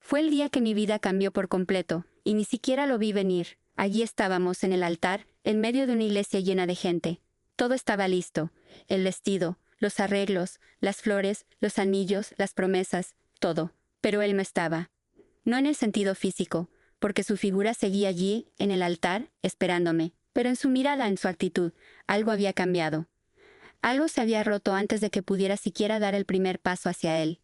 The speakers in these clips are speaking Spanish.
Fue el día que mi vida cambió por completo, y ni siquiera lo vi venir. Allí estábamos en el altar, en medio de una iglesia llena de gente. Todo estaba listo: el vestido, los arreglos, las flores, los anillos, las promesas, todo. Pero él no estaba. No en el sentido físico, porque su figura seguía allí, en el altar, esperándome. Pero en su mirada, en su actitud, algo había cambiado. Algo se había roto antes de que pudiera siquiera dar el primer paso hacia él.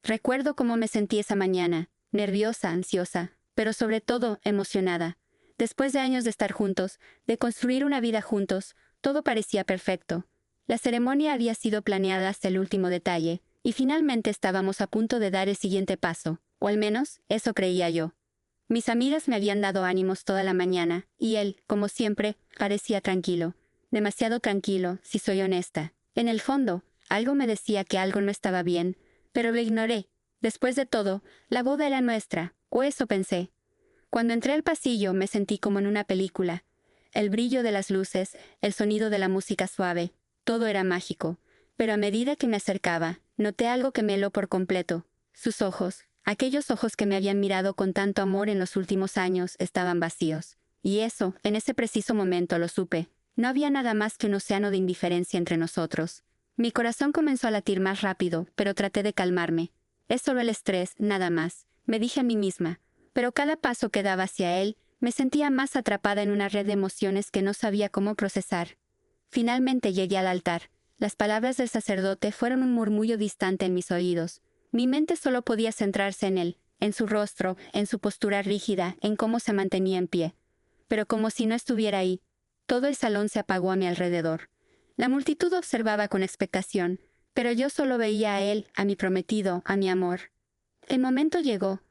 Recuerdo cómo me sentí esa mañana, nerviosa, ansiosa, pero sobre todo emocionada. Después de años de estar juntos, de construir una vida juntos, todo parecía perfecto. La ceremonia había sido planeada hasta el último detalle, y finalmente estábamos a punto de dar el siguiente paso, o al menos, eso creía yo. Mis amigas me habían dado ánimos toda la mañana, y él, como siempre, parecía tranquilo. Demasiado tranquilo, si soy honesta. En el fondo, algo me decía que algo no estaba bien, pero lo ignoré. Después de todo, la boda era nuestra, o eso pensé. Cuando entré al pasillo me sentí como en una película. El brillo de las luces, el sonido de la música suave, todo era mágico. Pero a medida que me acercaba, noté algo que me heló por completo. Sus ojos, aquellos ojos que me habían mirado con tanto amor en los últimos años, estaban vacíos. Y eso, en ese preciso momento lo supe. No había nada más que un océano de indiferencia entre nosotros. Mi corazón comenzó a latir más rápido, pero traté de calmarme. Es solo el estrés, nada más, me dije a mí misma. Pero cada paso que daba hacia él, me sentía más atrapada en una red de emociones que no sabía cómo procesar. Finalmente llegué al altar. Las palabras del sacerdote fueron un murmullo distante en mis oídos. Mi mente solo podía centrarse en él, en su rostro, en su postura rígida, en cómo se mantenía en pie. Pero como si no estuviera ahí, todo el salón se apagó a mi alrededor. La multitud observaba con expectación, pero yo solo veía a él, a mi prometido, a mi amor. El momento llegó.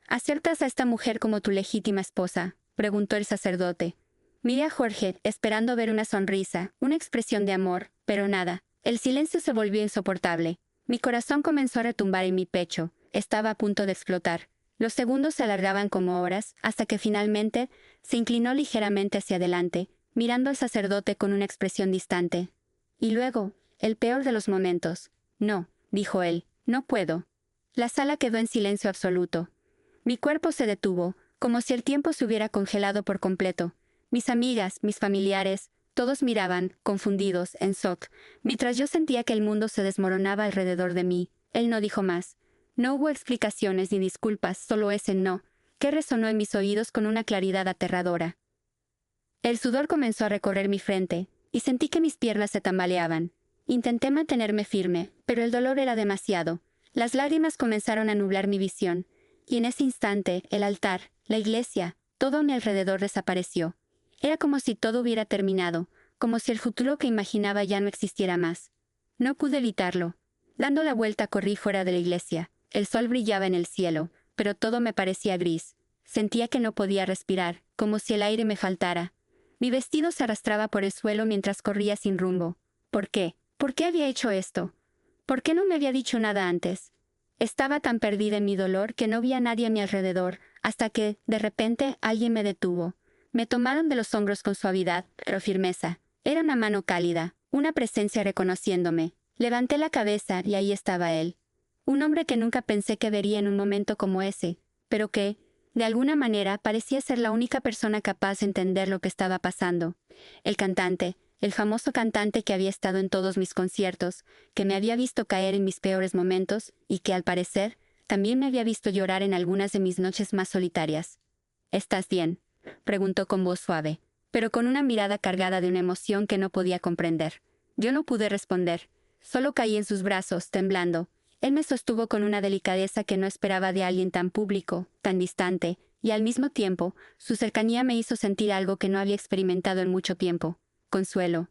¿Aceptas a esta mujer como tu legítima esposa?, preguntó el sacerdote. Miré a Jorge, esperando ver una sonrisa, una expresión de amor, pero nada. El silencio se volvió insoportable. Mi corazón comenzó a retumbar en mi pecho. Estaba a punto de explotar. Los segundos se alargaban como horas, hasta que finalmente se inclinó ligeramente hacia adelante, mirando al sacerdote con una expresión distante. Y luego, el peor de los momentos. No, dijo él, no puedo. La sala quedó en silencio absoluto. Mi cuerpo se detuvo, como si el tiempo se hubiera congelado por completo. Mis amigas, mis familiares, todos miraban, confundidos, en shock, mientras yo sentía que el mundo se desmoronaba alrededor de mí. Él no dijo más. No hubo explicaciones ni disculpas, solo ese no, que resonó en mis oídos con una claridad aterradora. El sudor comenzó a recorrer mi frente, y sentí que mis piernas se tambaleaban. Intenté mantenerme firme, pero el dolor era demasiado. Las lágrimas comenzaron a nublar mi visión, y en ese instante, el altar, la iglesia, todo a mi alrededor desapareció. Era como si todo hubiera terminado, como si el futuro que imaginaba ya no existiera más. No pude evitarlo. Dando la vuelta corrí fuera de la iglesia. El sol brillaba en el cielo, pero todo me parecía gris. Sentía que no podía respirar, como si el aire me faltara. Mi vestido se arrastraba por el suelo mientras corría sin rumbo. ¿Por qué? ¿Por qué había hecho esto? ¿Por qué no me había dicho nada antes? Estaba tan perdida en mi dolor que no vi a nadie a mi alrededor, hasta que, de repente, alguien me detuvo. Me tomaron de los hombros con suavidad, pero firmeza. Era una mano cálida, una presencia reconociéndome. Levanté la cabeza y ahí estaba él. Un hombre que nunca pensé que vería en un momento como ese, pero que, de alguna manera, parecía ser la única persona capaz de entender lo que estaba pasando. El cantante, el famoso cantante que había estado en todos mis conciertos, que me había visto caer en mis peores momentos y que, al parecer, también me había visto llorar en algunas de mis noches más solitarias. ¿Estás bien?, preguntó con voz suave, pero con una mirada cargada de una emoción que no podía comprender. Yo no pude responder. Solo caí en sus brazos, temblando. Él me sostuvo con una delicadeza que no esperaba de alguien tan público, tan distante, y al mismo tiempo, su cercanía me hizo sentir algo que no había experimentado en mucho tiempo: consuelo.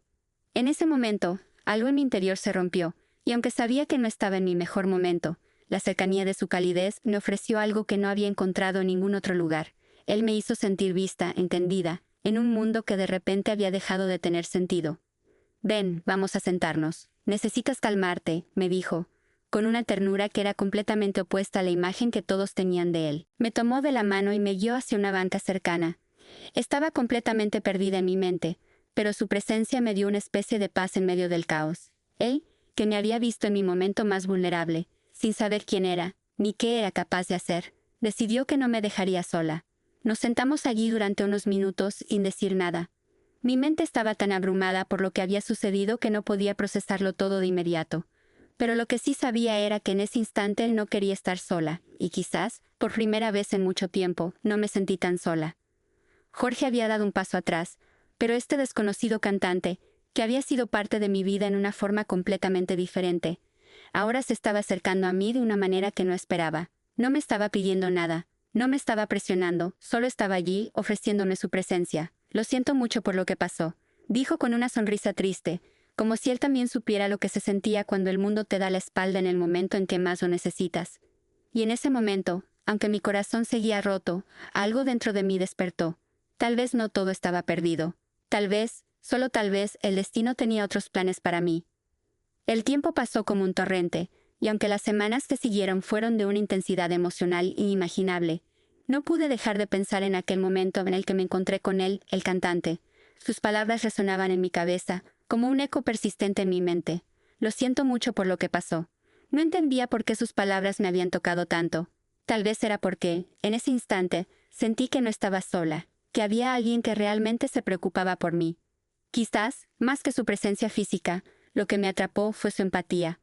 En ese momento, algo en mi interior se rompió, y aunque sabía que no estaba en mi mejor momento, la cercanía de su calidez me ofreció algo que no había encontrado en ningún otro lugar. Él me hizo sentir vista, entendida, en un mundo que de repente había dejado de tener sentido. «Ven, vamos a sentarnos. Necesitas calmarte», me dijo, con una ternura que era completamente opuesta a la imagen que todos tenían de él. Me tomó de la mano y me guió hacia una banca cercana. Estaba completamente perdida en mi mente, pero su presencia me dio una especie de paz en medio del caos. Él, que me había visto en mi momento más vulnerable, sin saber quién era, ni qué era capaz de hacer, Decidió que no me dejaría sola. Nos sentamos allí durante unos minutos sin decir nada. Mi mente estaba tan abrumada por lo que había sucedido que no podía procesarlo todo de inmediato. Pero lo que sí sabía era que en ese instante no quería estar sola, y quizás, por primera vez en mucho tiempo, no me sentí tan sola. Jorge había dado un paso atrás, pero este desconocido cantante, que había sido parte de mi vida en una forma completamente diferente, ahora se estaba acercando a mí de una manera que no esperaba. No me estaba pidiendo nada, no me estaba presionando, solo estaba allí, ofreciéndome su presencia. Lo siento mucho por lo que pasó, dijo con una sonrisa triste, como si él también supiera lo que se sentía cuando el mundo te da la espalda en el momento en que más lo necesitas. Y en ese momento, aunque mi corazón seguía roto, algo dentro de mí despertó. Tal vez no todo estaba perdido. Tal vez, solo tal vez, el destino tenía otros planes para mí. El tiempo pasó como un torrente, y aunque las semanas que siguieron fueron de una intensidad emocional inimaginable, no pude dejar de pensar en aquel momento en el que me encontré con él, el cantante. Sus palabras resonaban en mi cabeza, como un eco persistente en mi mente. Lo siento mucho por lo que pasó. No entendía por qué sus palabras me habían tocado tanto. Tal vez era porque, en ese instante, sentí que no estaba sola, que había alguien que realmente se preocupaba por mí. Quizás, más que su presencia física, lo que me atrapó fue su empatía.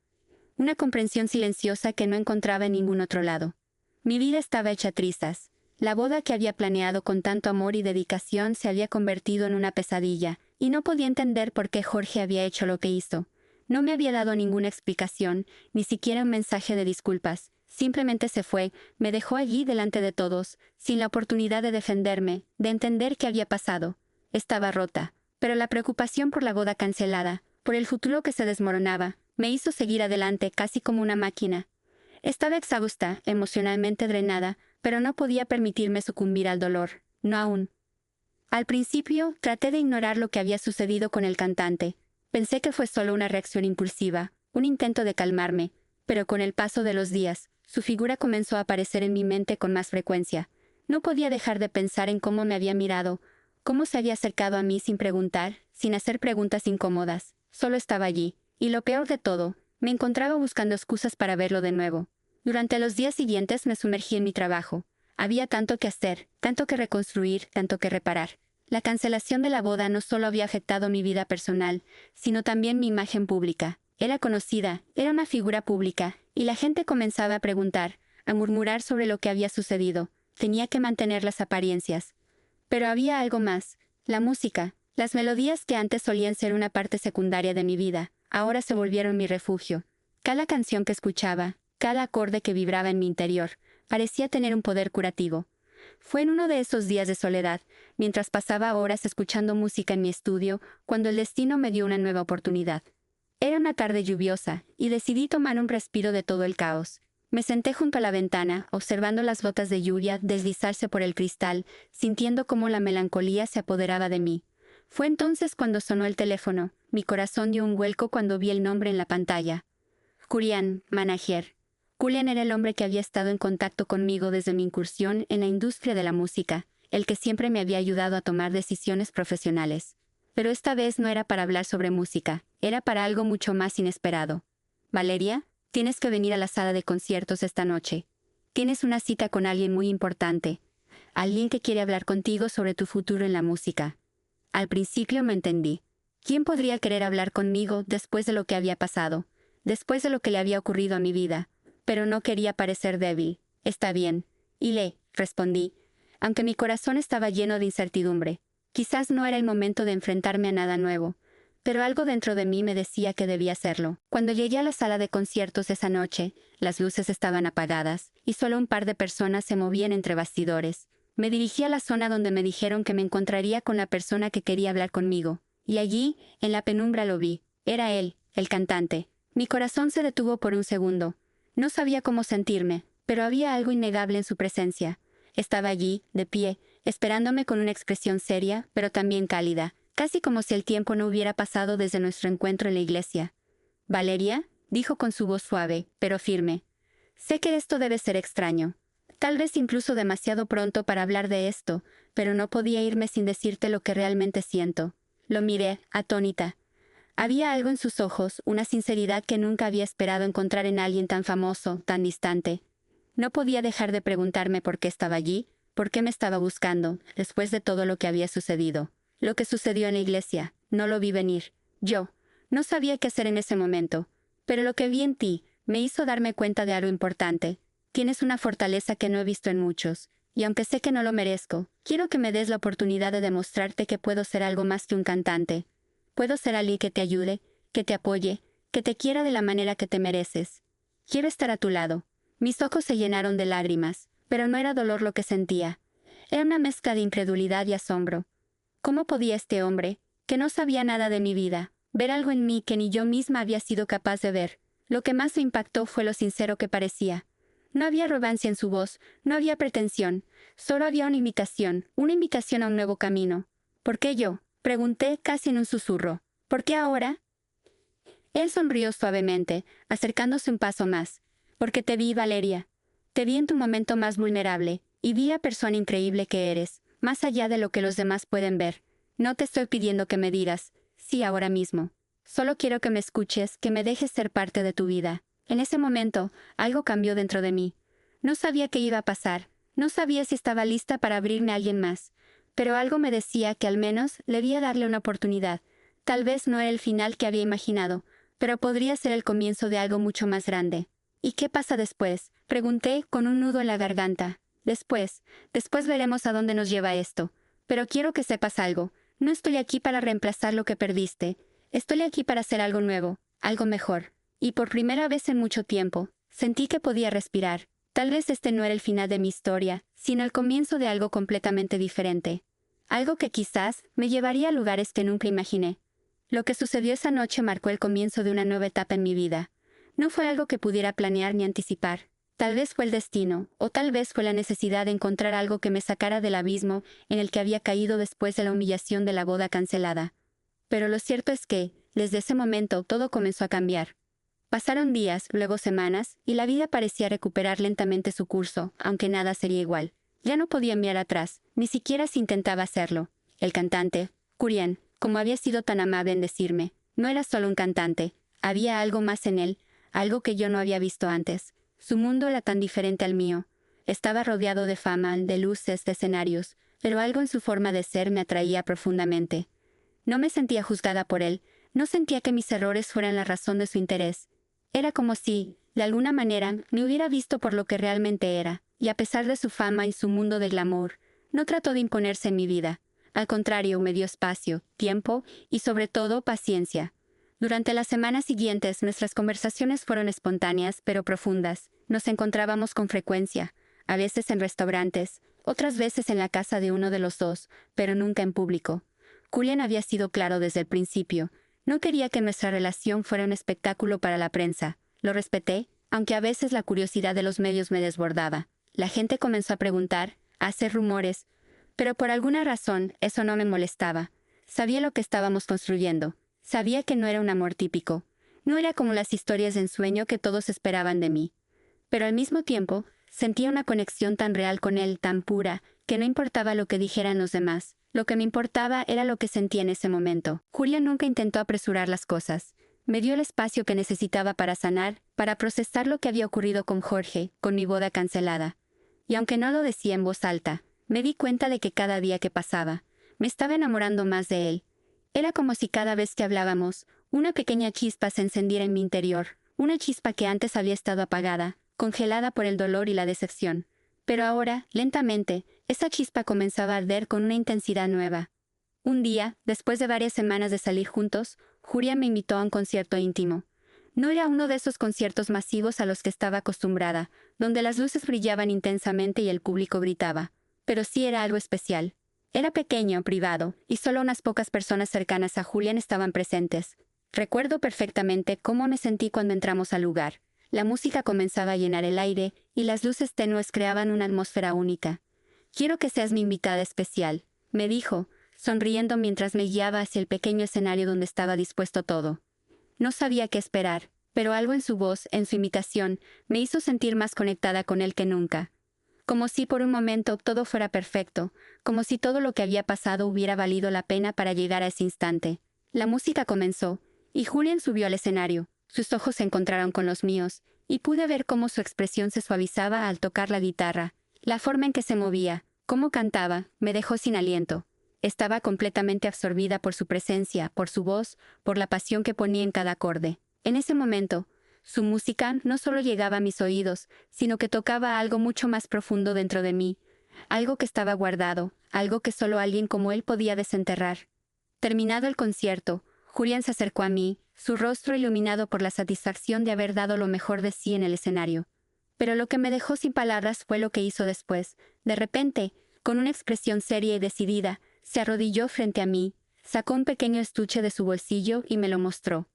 Una comprensión silenciosa que no encontraba en ningún otro lado. Mi vida estaba hecha trizas. La boda que había planeado con tanto amor y dedicación se había convertido en una pesadilla, y no podía entender por qué Jorge había hecho lo que hizo. No me había dado ninguna explicación, ni siquiera un mensaje de disculpas. Simplemente se fue, me dejó allí delante de todos, sin la oportunidad de defenderme, de entender qué había pasado. Estaba rota, pero la preocupación por la boda cancelada, por el futuro que se desmoronaba, me hizo seguir adelante casi como una máquina. Estaba exhausta, emocionalmente drenada, pero no podía permitirme sucumbir al dolor, no aún. Al principio, traté de ignorar lo que había sucedido con el cantante. Pensé que fue solo una reacción impulsiva, un intento de calmarme, pero con el paso de los días, su figura comenzó a aparecer en mi mente con más frecuencia. No podía dejar de pensar en cómo me había mirado, cómo se había acercado a mí sin preguntar, sin hacer preguntas incómodas. Solo estaba allí. Y lo peor de todo, me encontraba buscando excusas para verlo de nuevo. Durante los días siguientes me sumergí en mi trabajo. Había tanto que hacer, tanto que reconstruir, tanto que reparar. La cancelación de la boda no solo había afectado mi vida personal, sino también mi imagen pública. Era conocida, era una figura pública, y la gente comenzaba a preguntar, a murmurar sobre lo que había sucedido. Tenía que mantener las apariencias. Pero había algo más, la música. Las melodías que antes solían ser una parte secundaria de mi vida, ahora se volvieron mi refugio. Cada canción que escuchaba, cada acorde que vibraba en mi interior, parecía tener un poder curativo. Fue en uno de esos días de soledad, mientras pasaba horas escuchando música en mi estudio, cuando el destino me dio una nueva oportunidad. Era una tarde lluviosa, y decidí tomar un respiro de todo el caos. Me senté junto a la ventana, observando las gotas de lluvia deslizarse por el cristal, sintiendo cómo la melancolía se apoderaba de mí. Fue entonces cuando sonó el teléfono. Mi corazón dio un vuelco cuando vi el nombre en la pantalla. Julián, manager. Julián era el hombre que había estado en contacto conmigo desde mi incursión en la industria de la música, el que siempre me había ayudado a tomar decisiones profesionales. Pero esta vez no era para hablar sobre música, era para algo mucho más inesperado. Valeria, tienes que venir a la sala de conciertos esta noche. Tienes una cita con alguien muy importante. Alguien que quiere hablar contigo sobre tu futuro en la música. Al principio me entendí. ¿Quién podría querer hablar conmigo después de lo que había pasado? Después de lo que le había ocurrido a mi vida. Pero no quería parecer débil. Está bien. Y respondí, aunque mi corazón estaba lleno de incertidumbre. Quizás no era el momento de enfrentarme a nada nuevo, pero algo dentro de mí me decía que debía hacerlo. Cuando llegué a la sala de conciertos esa noche, las luces estaban apagadas, y solo un par de personas se movían entre bastidores. Me dirigí a la zona donde me dijeron que me encontraría con la persona que quería hablar conmigo. Y allí, en la penumbra lo vi. Era él, el cantante. Mi corazón se detuvo por un segundo. No sabía cómo sentirme, pero había algo innegable en su presencia. Estaba allí, de pie, esperándome con una expresión seria, pero también cálida, casi como si el tiempo no hubiera pasado desde nuestro encuentro en la iglesia. «¿Valeria?», dijo con su voz suave, pero firme. «Sé que esto debe ser extraño. Tal vez incluso demasiado pronto para hablar de esto, pero no podía irme sin decirte lo que realmente siento». Lo miré, atónita. Había algo en sus ojos, una sinceridad que nunca había esperado encontrar en alguien tan famoso, tan distante. No podía dejar de preguntarme por qué estaba allí, por qué me estaba buscando, después de todo lo que había sucedido. Lo que sucedió en la iglesia, no lo vi venir. Yo no sabía qué hacer en ese momento, pero lo que vi en ti me hizo darme cuenta de algo importante. Tienes una fortaleza que no he visto en muchos, y aunque sé que no lo merezco, quiero que me des la oportunidad de demostrarte que puedo ser algo más que un cantante. Puedo ser alguien que te ayude, que te apoye, que te quiera de la manera que te mereces. Quiero estar a tu lado. Mis ojos se llenaron de lágrimas, pero no era dolor lo que sentía. Era una mezcla de incredulidad y asombro. ¿Cómo podía este hombre, que no sabía nada de mi vida, ver algo en mí que ni yo misma había sido capaz de ver? Lo que más me impactó fue lo sincero que parecía. No había arrogancia en su voz, no había pretensión, solo había una invitación a un nuevo camino. ¿Por qué yo?, pregunté casi en un susurro. ¿Por qué ahora? Él sonrió suavemente, acercándose un paso más. Porque te vi, Valeria. Te vi en tu momento más vulnerable, y vi la persona increíble que eres, más allá de lo que los demás pueden ver. No te estoy pidiendo que me digas, sí ahora mismo. Solo quiero que me escuches, que me dejes ser parte de tu vida. En ese momento, algo cambió dentro de mí. No sabía qué iba a pasar, no sabía si estaba lista para abrirme a alguien más, pero algo me decía que al menos debía darle una oportunidad. Tal vez no era el final que había imaginado, pero podría ser el comienzo de algo mucho más grande. ¿Y qué pasa después?, pregunté con un nudo en la garganta. Después veremos a dónde nos lleva esto. Pero quiero que sepas algo. No estoy aquí para reemplazar lo que perdiste. Estoy aquí para hacer algo nuevo, algo mejor. Y por primera vez en mucho tiempo, sentí que podía respirar. Tal vez este no era el final de mi historia, sino el comienzo de algo completamente diferente. Algo que quizás me llevaría a lugares que nunca imaginé. Lo que sucedió esa noche marcó el comienzo de una nueva etapa en mi vida. No fue algo que pudiera planear ni anticipar. Tal vez fue el destino, o tal vez fue la necesidad de encontrar algo que me sacara del abismo en el que había caído después de la humillación de la boda cancelada. Pero lo cierto es que, desde ese momento, todo comenzó a cambiar. Pasaron días, luego semanas, y la vida parecía recuperar lentamente su curso, aunque nada sería igual. Ya no podía mirar atrás, ni siquiera si intentaba hacerlo. El cantante, Kurian, como había sido tan amable en decirme, no era solo un cantante, había algo más en él, algo que yo no había visto antes. Su mundo era tan diferente al mío. Estaba rodeado de fama, de luces, de escenarios, pero algo en su forma de ser me atraía profundamente. No me sentía juzgada por él, no sentía que mis errores fueran la razón de su interés. Era como si, de alguna manera, me hubiera visto por lo que realmente era, y a pesar de su fama y su mundo de glamour, no trató de imponerse en mi vida. Al contrario, me dio espacio, tiempo y, sobre todo, paciencia. Durante las semanas siguientes, nuestras conversaciones fueron espontáneas, pero profundas. Nos encontrábamos con frecuencia, a veces en restaurantes, otras veces en la casa de uno de los dos, pero nunca en público. Julián había sido claro desde el principio. No quería que nuestra relación fuera un espectáculo para la prensa. Lo respeté, aunque a veces la curiosidad de los medios me desbordaba. La gente comenzó a preguntar, a hacer rumores, pero por alguna razón eso no me molestaba. Sabía lo que estábamos construyendo. Sabía que no era un amor típico. No era como las historias de ensueño que todos esperaban de mí. Pero al mismo tiempo, sentía una conexión tan real con él, tan pura, que no importaba lo que dijeran los demás. Lo que me importaba era lo que sentía en ese momento. Julia nunca intentó apresurar las cosas. Me dio el espacio que necesitaba para sanar, para procesar lo que había ocurrido con Jorge, con mi boda cancelada. Y aunque no lo decía en voz alta, me di cuenta de que cada día que pasaba, me estaba enamorando más de él. Era como si cada vez que hablábamos, una pequeña chispa se encendiera en mi interior, una chispa que antes había estado apagada, congelada por el dolor y la decepción. Pero ahora, lentamente, esa chispa comenzaba a arder con una intensidad nueva. Un día, después de varias semanas de salir juntos, Julia me invitó a un concierto íntimo. No era uno de esos conciertos masivos a los que estaba acostumbrada, donde las luces brillaban intensamente y el público gritaba. Pero sí era algo especial. Era pequeño, privado, y solo unas pocas personas cercanas a Julián estaban presentes. Recuerdo perfectamente cómo me sentí cuando entramos al lugar. La música comenzaba a llenar el aire, y las luces tenues creaban una atmósfera única. «Quiero que seas mi invitada especial», me dijo, sonriendo mientras me guiaba hacia el pequeño escenario donde estaba dispuesto todo. No sabía qué esperar, pero algo en su voz, en su imitación, me hizo sentir más conectada con él que nunca. Como si por un momento todo fuera perfecto, como si todo lo que había pasado hubiera valido la pena para llegar a ese instante. La música comenzó, y Julián subió al escenario. Sus ojos se encontraron con los míos, y pude ver cómo su expresión se suavizaba al tocar la guitarra. La forma en que se movía, cómo cantaba, me dejó sin aliento. Estaba completamente absorbida por su presencia, por su voz, por la pasión que ponía en cada acorde. En ese momento, su música no solo llegaba a mis oídos, sino que tocaba algo mucho más profundo dentro de mí, algo que estaba guardado, algo que solo alguien como él podía desenterrar. Terminado el concierto, Julián se acercó a mí, su rostro iluminado por la satisfacción de haber dado lo mejor de sí en el escenario. Pero lo que me dejó sin palabras fue lo que hizo después. De repente, con una expresión seria y decidida, se arrodilló frente a mí, sacó un pequeño estuche de su bolsillo y me lo mostró.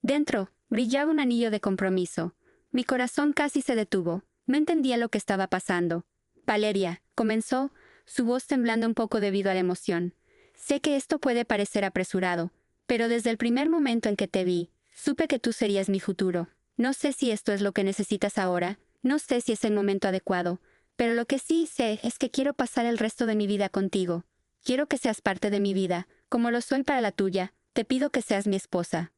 Dentro, brillaba un anillo de compromiso. Mi corazón casi se detuvo. No entendía lo que estaba pasando. Valeria, comenzó, su voz temblando un poco debido a la emoción. Sé que esto puede parecer apresurado, pero desde el primer momento en que te vi, supe que tú serías mi futuro. No sé si esto es lo que necesitas ahora, no sé si es el momento adecuado, pero lo que sí sé es que quiero pasar el resto de mi vida contigo. Quiero que seas parte de mi vida, como lo soy para la tuya. Te pido que seas mi esposa.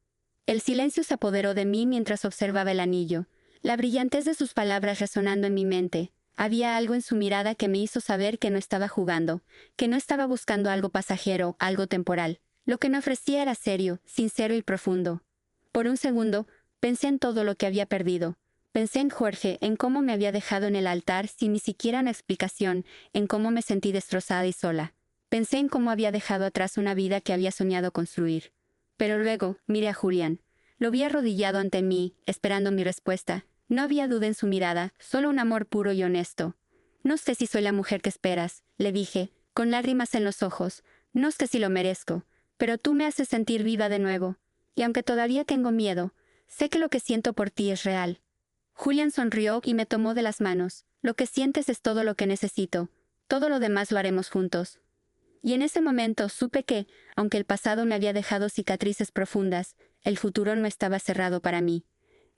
El silencio se apoderó de mí mientras observaba el anillo, la brillantez de sus palabras resonando en mi mente. Había algo en su mirada que me hizo saber que no estaba jugando, que no estaba buscando algo pasajero, algo temporal. Lo que me ofrecía era serio, sincero y profundo. Por un segundo, pensé en todo lo que había perdido. Pensé en Jorge, en cómo me había dejado en el altar sin ni siquiera una explicación, en cómo me sentí destrozada y sola. Pensé en cómo había dejado atrás una vida que había soñado construir. Pero luego, miré a Julián. Lo vi arrodillado ante mí, esperando mi respuesta. No había duda en su mirada, solo un amor puro y honesto. No sé si soy la mujer que esperas, le dije, con lágrimas en los ojos. No sé si lo merezco, pero tú me haces sentir viva de nuevo. Y aunque todavía tengo miedo, sé que lo que siento por ti es real. Julián sonrió y me tomó de las manos. Lo que sientes es todo lo que necesito. Todo lo demás lo haremos juntos. Y en ese momento supe que, aunque el pasado me había dejado cicatrices profundas, el futuro no estaba cerrado para mí.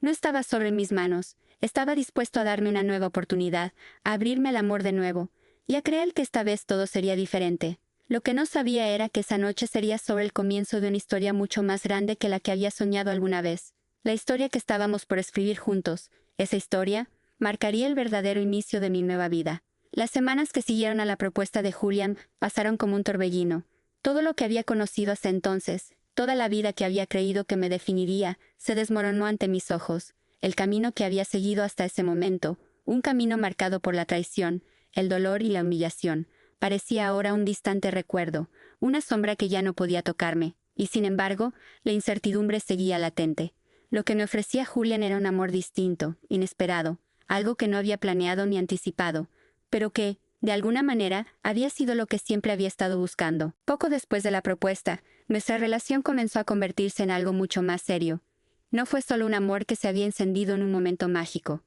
No estaba solo en mis manos, estaba dispuesto a darme una nueva oportunidad, a abrirme al amor de nuevo, y a creer que esta vez todo sería diferente. Lo que no sabía era que esa noche sería solo el comienzo de una historia mucho más grande que la que había soñado alguna vez. La historia que estábamos por escribir juntos, esa historia, marcaría el verdadero inicio de mi nueva vida. Las semanas que siguieron a la propuesta de Julián pasaron como un torbellino. Todo lo que había conocido hasta entonces, toda la vida que había creído que me definiría, se desmoronó ante mis ojos. El camino que había seguido hasta ese momento, un camino marcado por la traición, el dolor y la humillación, parecía ahora un distante recuerdo, una sombra que ya no podía tocarme, y sin embargo, la incertidumbre seguía latente. Lo que me ofrecía Julián era un amor distinto, inesperado, algo que no había planeado ni anticipado, pero que, de alguna manera, había sido lo que siempre había estado buscando. Poco después de la propuesta, nuestra relación comenzó a convertirse en algo mucho más serio. No fue solo un amor que se había encendido en un momento mágico.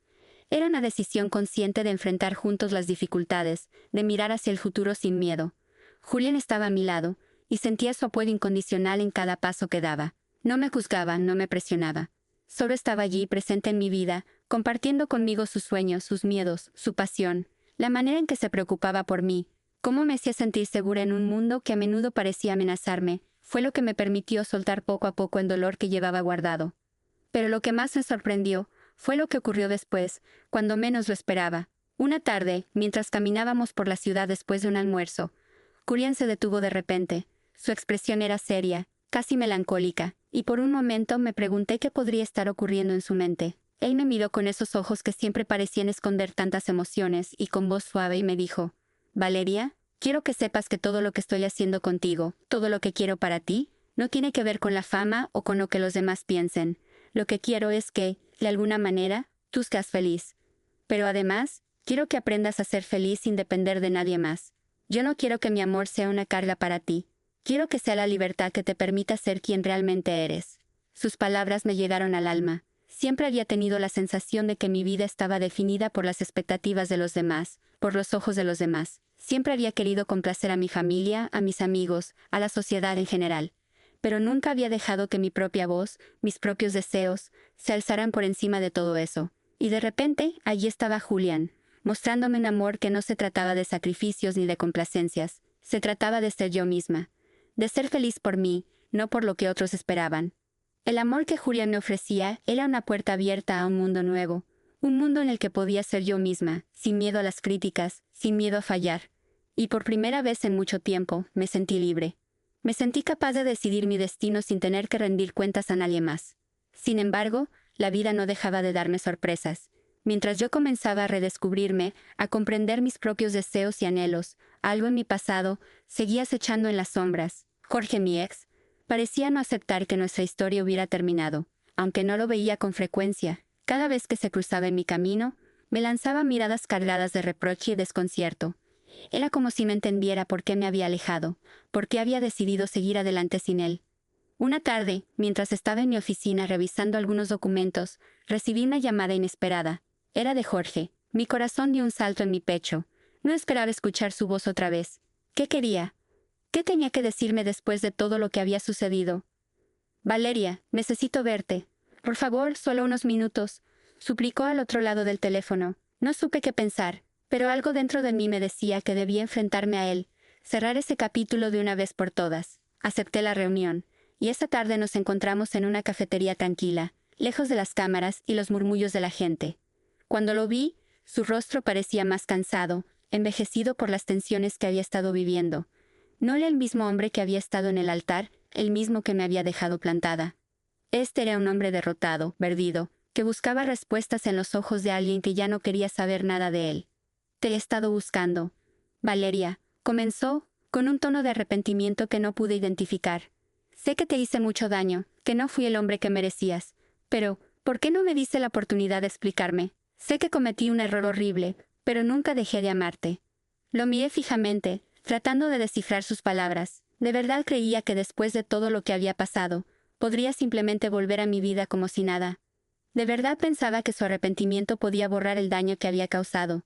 Era una decisión consciente de enfrentar juntos las dificultades, de mirar hacia el futuro sin miedo. Julián estaba a mi lado, y sentía su apoyo incondicional en cada paso que daba. No me juzgaba, no me presionaba. Solo estaba allí, presente en mi vida, compartiendo conmigo sus sueños, sus miedos, su pasión. La manera en que se preocupaba por mí, cómo me hacía sentir segura en un mundo que a menudo parecía amenazarme, fue lo que me permitió soltar poco a poco el dolor que llevaba guardado. Pero lo que más me sorprendió fue lo que ocurrió después, cuando menos lo esperaba. Una tarde, mientras caminábamos por la ciudad después de un almuerzo, Julián se detuvo de repente. Su expresión era seria, casi melancólica, y por un momento me pregunté qué podría estar ocurriendo en su mente. Él me miró con esos ojos que siempre parecían esconder tantas emociones y con voz suave y me dijo, «Valeria, quiero que sepas que todo lo que estoy haciendo contigo, todo lo que quiero para ti, no tiene que ver con la fama o con lo que los demás piensen. Lo que quiero es que, de alguna manera, tú seas feliz. Pero además, quiero que aprendas a ser feliz sin depender de nadie más. Yo no quiero que mi amor sea una carga para ti. Quiero que sea la libertad que te permita ser quien realmente eres». Sus palabras me llegaron al alma. Siempre había tenido la sensación de que mi vida estaba definida por las expectativas de los demás, por los ojos de los demás. Siempre había querido complacer a mi familia, a mis amigos, a la sociedad en general. Pero nunca había dejado que mi propia voz, mis propios deseos, se alzaran por encima de todo eso. Y de repente, allí estaba Julián, mostrándome un amor que no se trataba de sacrificios ni de complacencias. Se trataba de ser yo misma, de ser feliz por mí, no por lo que otros esperaban. El amor que Julián me ofrecía era una puerta abierta a un mundo nuevo, Un mundo en el que podía ser yo misma, sin miedo a las críticas, sin miedo a fallar. Y por primera vez en mucho tiempo, me sentí libre. Me sentí capaz de decidir mi destino sin tener que rendir cuentas a nadie más. Sin embargo, la vida no dejaba de darme sorpresas. Mientras yo comenzaba a redescubrirme, a comprender mis propios deseos y anhelos, algo en mi pasado seguía acechando en las sombras. Jorge, mi ex, parecía no aceptar que nuestra historia hubiera terminado, aunque no lo veía con frecuencia. Cada vez que se cruzaba en mi camino, me lanzaba miradas cargadas de reproche y desconcierto. Era como si me entendiera por qué me había alejado, por qué había decidido seguir adelante sin él. Una tarde, mientras estaba en mi oficina revisando algunos documentos, recibí una llamada inesperada. Era de Jorge. Mi corazón dio un salto en mi pecho. No esperaba escuchar su voz otra vez. ¿Qué quería? ¿Qué tenía que decirme después de todo lo que había sucedido? Valeria, necesito verte. Por favor, solo unos minutos, suplicó al otro lado del teléfono. No supe qué pensar, pero algo dentro de mí me decía que debía enfrentarme a él, cerrar ese capítulo de una vez por todas. Acepté la reunión, y esa tarde nos encontramos en una cafetería tranquila, lejos de las cámaras y los murmullos de la gente. Cuando lo vi, su rostro parecía más cansado, envejecido por las tensiones que había estado viviendo. No era el mismo hombre que había estado en el altar, el mismo que me había dejado plantada. Este era un hombre derrotado, perdido, que buscaba respuestas en los ojos de alguien que ya no quería saber nada de él. Te he estado buscando. Valeria, comenzó, con un tono de arrepentimiento que no pude identificar. Sé que te hice mucho daño, que no fui el hombre que merecías. Pero, ¿por qué no me diste la oportunidad de explicarme? Sé que cometí un error horrible, pero nunca dejé de amarte. Lo miré fijamente, tratando de descifrar sus palabras. De verdad creía que después de todo lo que había pasado, podría simplemente volver a mi vida como si nada. De verdad pensaba que su arrepentimiento podía borrar el daño que había causado.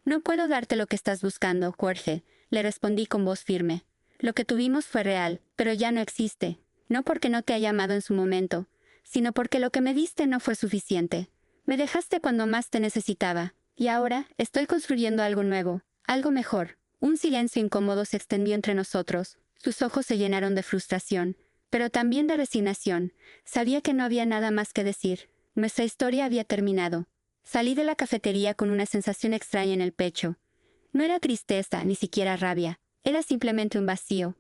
No puedo darte lo que estás buscando, Jorge, le respondí con voz firme. Lo que tuvimos fue real, pero ya no existe. No porque no te haya amado en su momento, sino porque lo que me diste no fue suficiente. Me dejaste cuando más te necesitaba, y ahora estoy construyendo algo nuevo, algo mejor. Un silencio incómodo se extendió entre nosotros. Sus ojos se llenaron de frustración, pero también de resignación. Sabía que no había nada más que decir. Nuestra historia había terminado. Salí de la cafetería con una sensación extraña en el pecho. No era tristeza, ni siquiera rabia. Era simplemente un vacío.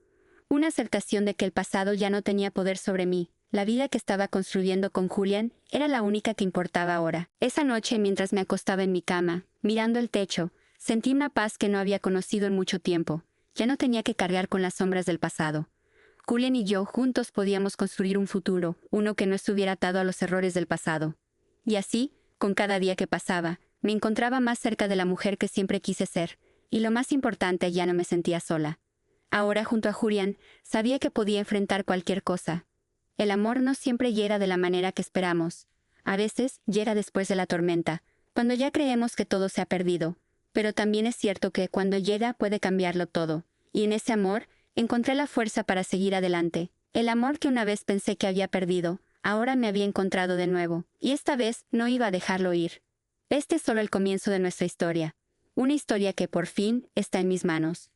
Una aceptación de que el pasado ya no tenía poder sobre mí. La vida que estaba construyendo con Julián era la única que importaba ahora. Esa noche, mientras me acostaba en mi cama, mirando el techo, sentí una paz que no había conocido en mucho tiempo. Ya no tenía que cargar con las sombras del pasado. Julián y yo juntos podíamos construir un futuro, uno que no estuviera atado a los errores del pasado. Y así, con cada día que pasaba, me encontraba más cerca de la mujer que siempre quise ser, y lo más importante, ya no me sentía sola. Ahora, junto a Julián, sabía que podía enfrentar cualquier cosa. El amor no siempre llega de la manera que esperamos. A veces llega después de la tormenta, cuando ya creemos que todo se ha perdido. Pero también es cierto que cuando llega puede cambiarlo todo. Y en ese amor encontré la fuerza para seguir adelante. El amor que una vez pensé que había perdido, ahora me había encontrado de nuevo, y esta vez no iba a dejarlo ir. Este es solo el comienzo de nuestra historia. Una historia que por fin está en mis manos.